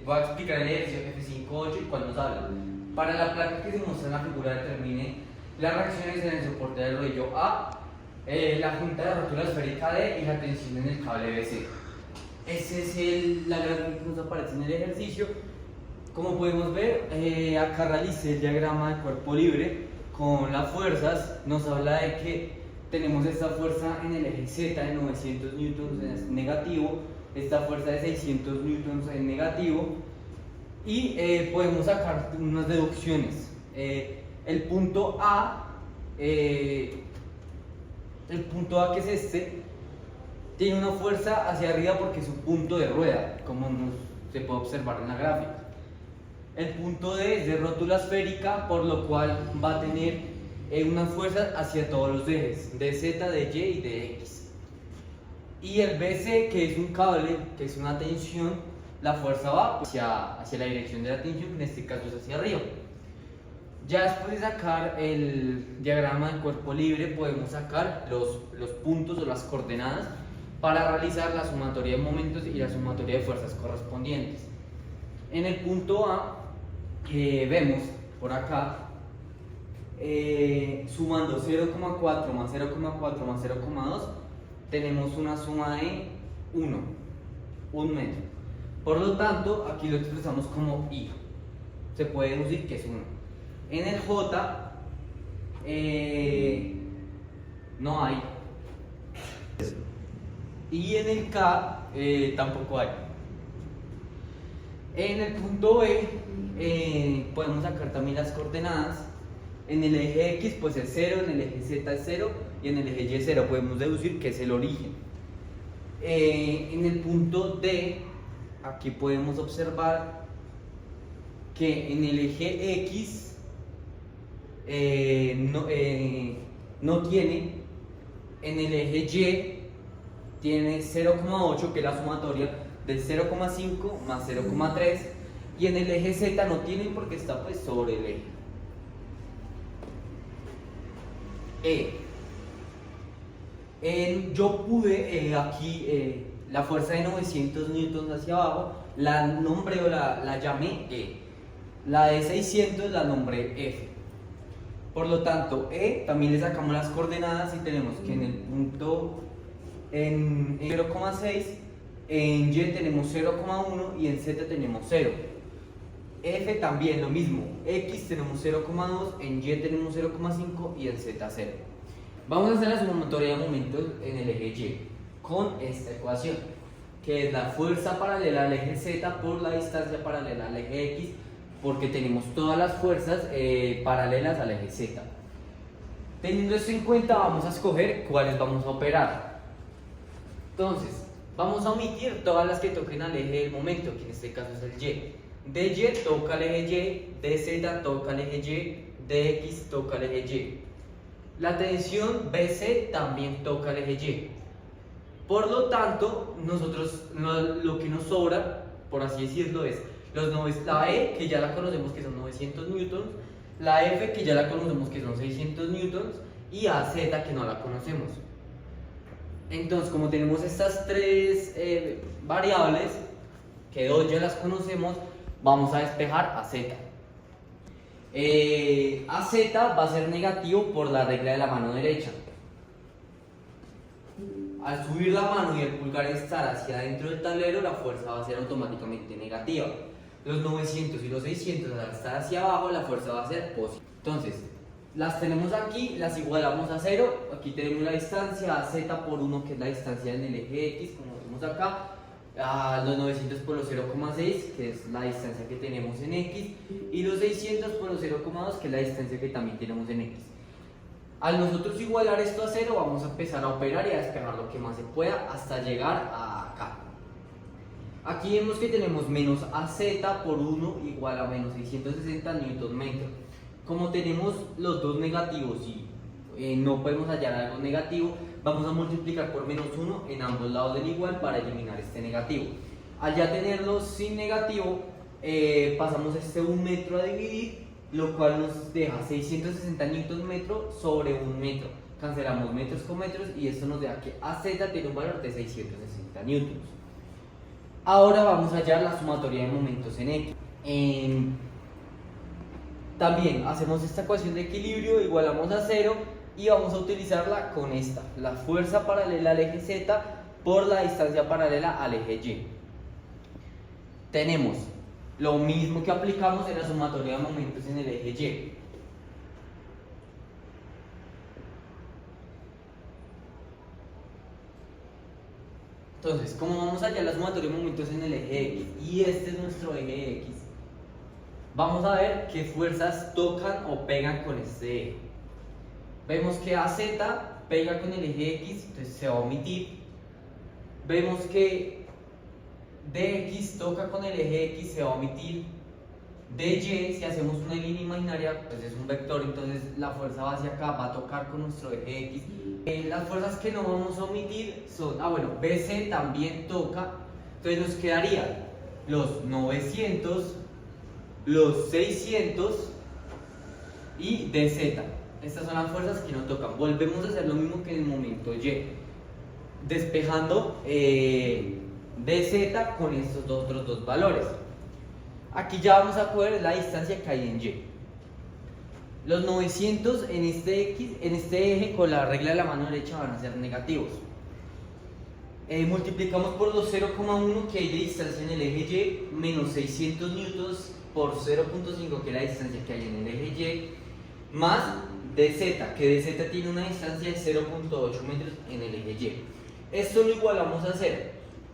voy a explicar el ejercicio F5.8 y cuál nos habla. Para la placa que se muestra en la figura, determine las reacciones en el soporte del rodillo A, la junta de rótula esférica D y la tensión en el cable BC. Esa es la gráfica que nos aparece en el ejercicio. Como podemos ver, acá realicé el diagrama de cuerpo libre con las fuerzas. Nos habla de que tenemos esta fuerza en el eje Z de 900 newtons en negativo, esta fuerza de 600 newtons en negativo, y podemos sacar unas deducciones. El punto A que es este, tiene una fuerza hacia arriba porque es un punto de rueda, como se puede observar en la gráfica. El punto D es de rótula esférica, por lo cual va a tener unas fuerzas hacia todos los ejes, de Z, de Y y de X. Y el BC, que es un cable, que es una tensión, la fuerza va hacia la dirección de la tensión, que en este caso es hacia arriba. Ya después de sacar el diagrama del cuerpo libre, podemos sacar los puntos o las coordenadas para realizar la sumatoria de momentos y la sumatoria de fuerzas correspondientes. En el punto A, vemos por acá, sumando 0,4 más 0,4 más 0,2, tenemos una suma de 1 metro. Por lo tanto, aquí lo expresamos como I. Se puede deducir que es 1. En el J, no hay. Y en el K, tampoco hay. En el punto B, podemos sacar también las coordenadas. En el eje X pues es 0, en el eje Z es 0 y en el eje Y 0. Podemos deducir que es el origen. En el punto D, aquí podemos observar que en el eje X no tiene, en el eje Y tiene 0,8, que es la sumatoria del 0,5 más 0,3, y en el eje Z no tiene porque está pues sobre el eje. Yo pude aquí la fuerza de 900 newtons hacia abajo la nombré o la llamé E. La de 600 la nombré F. Por lo tanto, también le sacamos las coordenadas y tenemos que en el punto en 0,6, en Y tenemos 0,1 y en Z tenemos 0. F también lo mismo, X tenemos 0,2, en Y tenemos 0,5 y en Z 0. Vamos a hacer la sumatoria de momentos en el eje Y con esta ecuación, que es la fuerza paralela al eje Z por la distancia paralela al eje X, porque tenemos todas las fuerzas paralelas al eje Z. Teniendo esto en cuenta, vamos a escoger cuáles vamos a operar. Entonces, vamos a omitir todas las que toquen al eje del momento, que en este caso es el Y. De Y toca al eje Y, de Z toca al eje Y, de X toca al eje Y. La tensión BC también toca al eje Y. Por lo tanto, nosotros lo que nos sobra, por así decirlo, es la E, que ya la conocemos que son 900 newtons, la F, que ya la conocemos que son 600 newtons, y AZ, que no la conocemos. Entonces, como tenemos estas tres variables, que dos ya las conocemos, vamos a despejar a Z. AZ va a ser negativo por la regla de la mano derecha. Al subir la mano y el pulgar estar hacia adentro del tablero, la fuerza va a ser automáticamente negativa. Los 900 y los 600 al estar hacia abajo, la fuerza va a ser positiva. Entonces, las tenemos aquí, las igualamos a 0. Aquí tenemos la distancia, Z por 1, que es la distancia en el eje X, como vemos acá. A los 900 por los 0,6, que es la distancia que tenemos en X, y los 600 por los 0,2, que es la distancia que también tenemos en X. Al nosotros igualar esto a 0, vamos a empezar a operar y a despejar lo que más se pueda hasta llegar a acá. Aquí vemos que tenemos menos AZ por 1 igual a menos 660 Nm. Como tenemos los dos negativos y no podemos hallar algo negativo, vamos a multiplicar por menos 1 en ambos lados del igual para eliminar este negativo. Al ya tenerlo sin negativo, pasamos este 1 metro a dividir, lo cual nos deja 660 Nm sobre 1 metro. Cancelamos metros con metros y esto nos deja que AZ tiene un valor de 660 newtons. Ahora vamos a hallar la sumatoria de momentos en X. También hacemos esta ecuación de equilibrio, igualamos a 0 y vamos a utilizarla con esta, la fuerza paralela al eje Z por la distancia paralela al eje Y. Tenemos lo mismo que aplicamos en la sumatoria de momentos en el eje Y. Entonces, como vamos a hallar la sumatoria de momentos en el eje X y este es nuestro eje X, vamos a ver qué fuerzas tocan o pegan con este eje. Vemos que AZ pega con el eje X, entonces se va a omitir. Vemos que DX toca con el eje X, se va a omitir. DY, si hacemos una línea imaginaria, pues es un vector, entonces la fuerza va hacia acá, va a tocar con nuestro eje X. Las fuerzas que no vamos a omitir son, BC también toca, entonces nos quedarían los 900, los 600 y DZ. Estas son las fuerzas que no tocan. Volvemos a hacer lo mismo que en el momento Y, despejando DZ con estos otros dos valores. Aquí ya vamos a coger la distancia que hay en Y. Los 900 en este eje con la regla de la mano derecha van a ser negativos. Multiplicamos por los 0,1 que hay de distancia en el eje Y, menos 600 newtons por 0,5 que es la distancia que hay en el eje Y, más dz, que dz tiene una distancia de 0,8 metros en el eje Y. Esto lo igualamos a 0.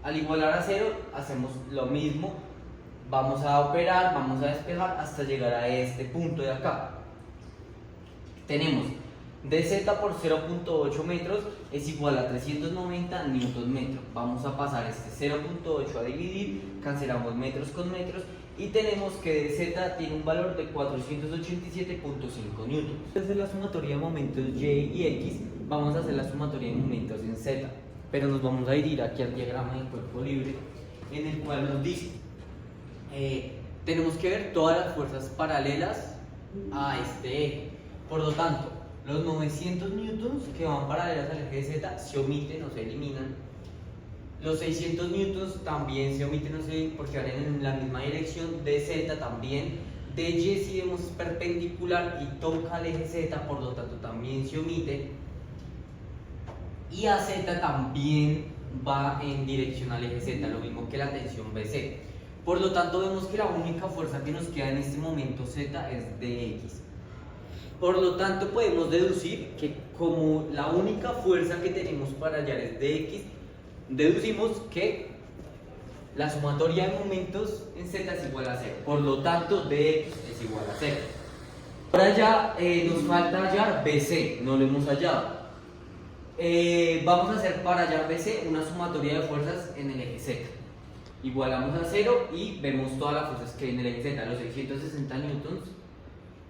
Al igualar a 0 hacemos lo mismo. Vamos a operar, vamos a despejar hasta llegar a este punto de acá. Tenemos dz por 0.8 metros es igual a 390 newton metro. Vamos a pasar este 0.8 a dividir, cancelamos metros con metros y tenemos que dz tiene un valor de 487.5 newtons. Desde la sumatoria de momentos y y x, vamos a hacer la sumatoria de momentos en z, pero nos vamos a ir aquí al diagrama del cuerpo libre, en el cual nos dice tenemos que ver todas las fuerzas paralelas a este eje. Por lo tanto, los 900 newtons que van paralelas al eje Z se omiten o se eliminan. Los 600 newtons también se omiten o se, porque van en la misma dirección. DZ también. DY si vemos es perpendicular y toca al eje Z, por lo tanto también se omite. Y AZ también va en dirección al eje Z, lo mismo que la tensión BC. Por lo tanto vemos que la única fuerza que nos queda en este momento Z es dx. Por lo tanto podemos deducir que como la única fuerza que tenemos para hallar es dx, deducimos que la sumatoria de momentos en Z es igual a 0. Por lo tanto dx es igual a 0. Ahora ya nos falta hallar bc, no lo hemos hallado. Vamos a hacer para hallar bc una sumatoria de fuerzas en el eje Z. Igualamos a 0 y vemos todas las fuerzas que hay en el eje Z, los 660 newtons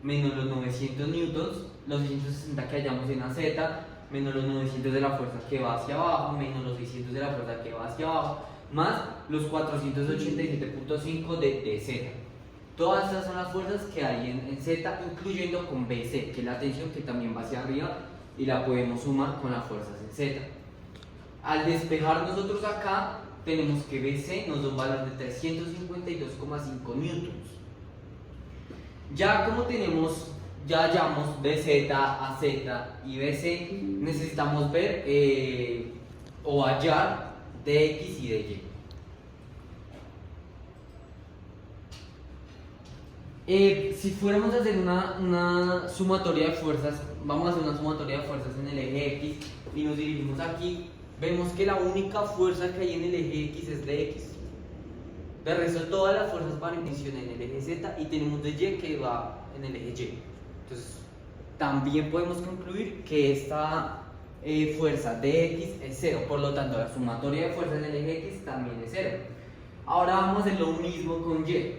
menos los 900 newtons, los 660 que hallamos en AZ, menos los 900 de la fuerza que va hacia abajo, menos los 600 de la fuerza que va hacia abajo, más los 487.5 de Z. Todas estas son las fuerzas que hay en Z, incluyendo con BC, que es la tensión que también va hacia arriba y la podemos sumar con las fuerzas en Z. Al despejar nosotros acá, tenemos que BC nos da un valor de 352,5 newtons. Ya como ya hallamos DZ, AZ y BC, necesitamos ver o hallar DX y DY. Si fuéramos a hacer una sumatoria de fuerzas, vamos a hacer una sumatoria de fuerzas en el eje X y nos dirigimos aquí. Vemos que la única fuerza que hay en el eje X es dx. De resto, todas las fuerzas van en tensión en el eje Z y tenemos dy que va en el eje Y. Entonces, también podemos concluir que esta fuerza dx es 0. Por lo tanto, la sumatoria de fuerzas en el eje X también es 0. Ahora vamos a hacer lo mismo con Y.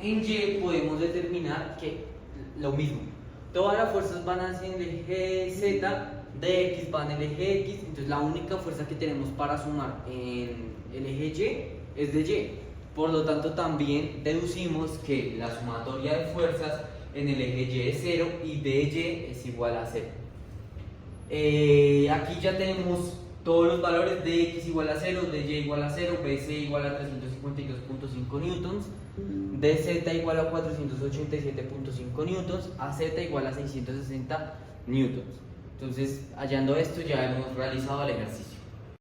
En Y podemos determinar que lo mismo. Todas las fuerzas van hacia el eje Z. dx va en el eje X, entonces la única fuerza que tenemos para sumar en el eje Y es dy. Por lo tanto también deducimos que la sumatoria de fuerzas en el eje Y es 0 y dy es igual a 0. Aquí ya tenemos todos los valores de x igual a 0, de y igual a 0, bc igual a 352.5 newtons, dz igual a 487.5 newtons, az igual a 660 newtons. Entonces, hallando esto, ya hemos realizado el ejercicio.